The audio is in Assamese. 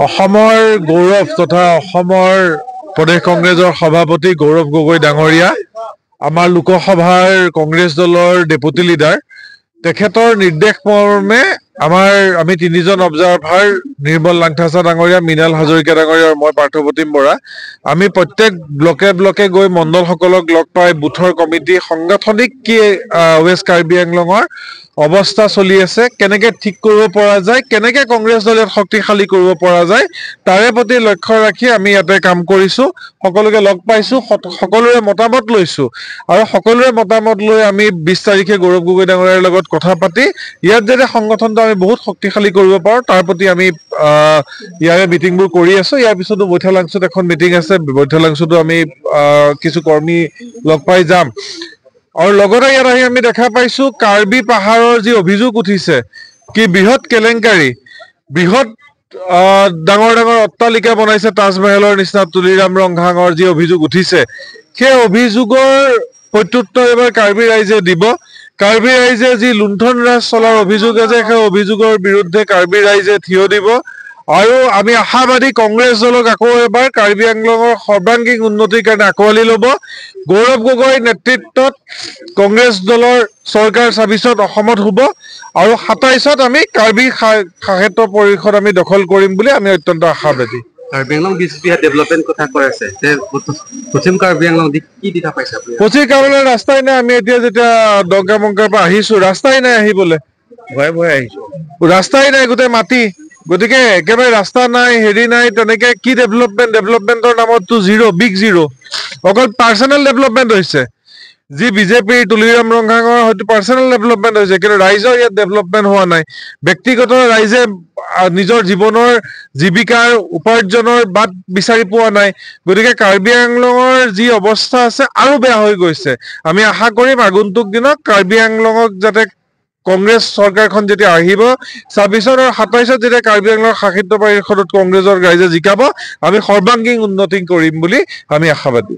অসমৰ গৌৰৱ তথা অসমৰ প্ৰদেশ কংগ্ৰেছৰ সভাপতি গৌৰৱ গগৈ ডাঙৰীয়া আমাৰ লোকসভাৰ কংগ্ৰেছ দলৰ ডেপুটি লিডাৰ তেখেতৰ নিৰ্দেশ মৰ্মে আমি তিনিজন অবজাৰ্ভাৰ নিৰ্মল লাংথাচা ডাঙৰীয়া মৃণাল হাজৰিকা ডাঙৰীয়া আৰু মই পাৰ্থপ্ৰতিম বৰা আমি প্ৰত্যেক ব্লকে ব্লকে গৈ মণ্ডলসকলক লগ পাই বুথৰ কমিটি সাংগঠনিক কি ৱেষ্ট কাৰ্বি আংলঙৰ অৱস্থা চলি আছে কেনেকৈ ঠিক কৰিব পৰা যায় কেনেকৈ কংগ্ৰেছ দলে শক্তিশালী কৰিব পৰা যায় তাৰে প্ৰতি লক্ষ্য ৰাখি আমি ইয়াতে কাম কৰিছো সকলোকে লগ পাইছো সকলোৰে মতামত লৈছো আৰু সকলোৰে মতামত লৈ আমি 20 তাৰিখে গৌৰৱ গগৈ ডাঙৰীয়াৰ লগত কথা পাতি ইয়াত যে সংগঠনটো আমি বহুত শক্তিশালী কৰিব পাৰো তাৰ প্ৰতি আমি ইয়াৰে মিটিংবোৰ কৰি আছো ইয়াৰ পিছতো বৈঠালাংছুত এখন মিটিং আছে বৈঠালাংছুতো আমি কিছু কৰ্মী লগ পাই যাম আৰু লগতে ইয়াত আহি আমি দেখা পাইছো কাৰ্বি পাহাৰৰ যি অভিযোগ উঠিছে কি বৃহৎ কেলেংকাৰী বৃহৎ ডাঙৰ ডাঙৰ অট্টালিকা বনাইছে তাজমহলৰ নিচিনা তুলিৰাম ৰংঘাঙৰ যি অভিযোগ উঠিছে সেই অভিযোগৰ প্ৰত্যুত্তৰ এবাৰ কাৰ্বি ৰাইজে দিব কাৰ্বি ৰাইজে যি লুণ্ঠন ৰাজ চলাৰ অভিযোগ আছে সেই অভিযোগৰ বিৰুদ্ধে কাৰ্বি ৰাইজে থিয় দিব আৰু আমি আশাবাদী কংগ্ৰেছ দলক আকৌ এবাৰ কাৰ্বি আংলঙৰ সৰ্বাংগীন উন্নতিৰ কাৰণে আকোৱালি ল'ব গৌৰৱ গগৈ নেতৃত্বত কংগ্ৰেছ দলৰ চৰকাৰ ২৬ত অসমত হ'ব আৰু ২৭ত আমি কাৰ্বি ক্ষেত্ৰ পৰিষদ আমি দখল কৰিম বুলি আমি অত্যন্ত আশাবাদী কাৰ্বি আংলং বিজেপি ডেভেলপমেণ্ট কথা কৈ আছে পশ্চিম কাৰ্বি আংলং কি দেখা পাইছে পশ্চিম কাৰ্বিলৈ ৰাস্তাই নাই আমি এতিয়া যেতিয়া ডংকামংকাৰ পৰা আহিছো ৰাস্তাই নাই আহিবলৈ ভয়ে ভয়ে আহিছো ৰাস্তাই নাই গোটেই মাটি গতিকে একেবাৰে ৰাস্তা নাই হেৰি নাই তেনেকে কি ডেভেলপমেণ্টৰ নামততো বিগ জিৰ' অকল পাৰ্চনেল ডেভেলপমেণ্ট হৈছে যি বিজেপিৰ তুলিৰাম ৰংঘাঙৰ হয়তো পাৰ্চনেল ডেভেলপমেণ্ট হৈছে কিন্তু ৰাইজৰ ইয়াত ডেভেলপমেণ্ট হোৱা নাই ব্যক্তিগত ৰাইজে নিজৰ জীৱনৰ জীৱিকাৰ উপাৰ্জনৰ বাট বিচাৰি পোৱা নাই গতিকে কাৰ্বি আংলঙৰ যি অৱস্থা আছে আৰু বেয়া হৈ গৈছে আমি আশা কৰিম আগন্তুক দিনত কাৰ্বি আংলঙক যাতে কংগ্ৰেছ চৰকাৰখন যেতিয়া আহিব ২৬ আৰু ২৭ত যেতিয়া কাৰ্বি আংলঙৰ শাসিত পৰিষদত কংগ্ৰেছৰ ৰাইজে জিকাব আমি সৰ্বাংগীন উন্নতি কৰিম বুলি আমি আশাবাদী